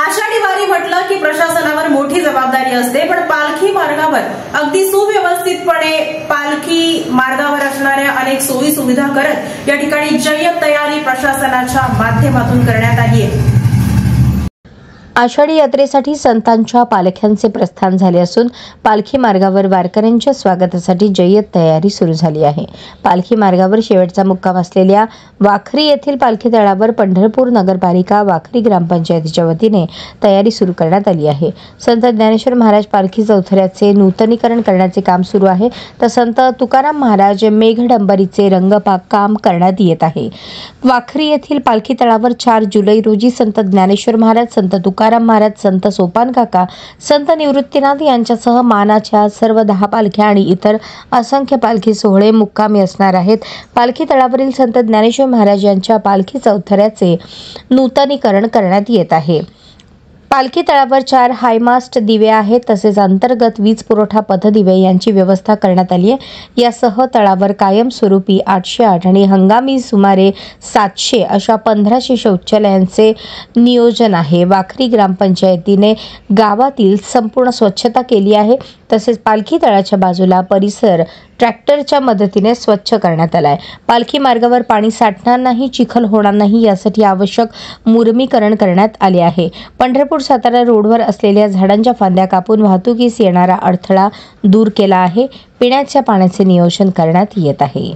आषाढी वारी म्हटलं की प्रशासनावर मोठी जबाबदारी असते, पण पालखी मार्गावर अगदी सुव्यवस्थितपणे पालखी मार्गावर असणाऱ्या अनेक सोयी सुविधा करत या ठिकाणी जय्यत तयारी प्रशासनाच्या माध्यमातून करण्यात आली आहे। आषाढी यात्रेसाठी संतांच्या पालख्यांचे प्रस्थान झाले असून पालखी मार्गावर वारकऱ्यांच्या स्वागतासाठी जय्यत तयारी सुरू झाली आहे। पालखी मार्गावर शेवटचा मुक्काम असलेल्या वाखरी येथील पालखी तळावर पंढरपूर नगरपालिका वाखरी ग्रामपंचायतीच्या वतीने तयारी सुरू करण्यात आली आहे। संत ज्ञानेश्वर महाराज पालखी चौथऱ्याचे नूतनीकरण करण्याचे काम सुरू आहे, तर संत तुकाराम महाराज मेघडंबरीचे रंगकाम करण्यात येत आहे। वाखरी येथील पालखी तळावर 4 जुलै रोजी संत ज्ञानेश्वर महाराज, संत तुकाराम महाराज, संत सोपान काका, संत निवृत्तीनाथ यांच्यासह मानाच्या सर्व 10 पालख्या आणि इतर असंख्य पालखी सोहळे मुक्कामी असणार आहेत। पालखी तळावरील संत ज्ञानेश्वर महाराज यांच्या पालखी चौथऱ्याचे नूतनीकरण करण्यात येत आहे। पालखी तळावर 4 हायमास्ट दिवे आहेत, तसेच अंतर्गत वीज पुरवठा पथदिवे यांची व्यवस्था करण्यात आली आहे। यासह तळावर कायमस्वरूपी 808 आणि हंगामी सुमारे 700 अशा 1500 शौचालयांचे नियोजन आहे। वाखरी ग्रामपंचायतीने गावातील संपूर्ण स्वच्छता केली आहे, तसेच पालखी तळाच्या बाजूला परिसर ट्रॅक्टरच्या मदतीने स्वच्छ करण्यात आला आहे। पालखी मार्गावर पाणी साठणार नाही, चिखल होणार नाही यासाठी आवश्यक मुरमीकरण करण्यात आले आहे। पंढरपूर सातारा रोडवर असलेल्या झाडांच्या फांद्या कापून वाहतुकीस येणारा अडथळा दूर केला आहे। पिण्याच्या पाण्याचे नियोजन करण्यात येत आहे।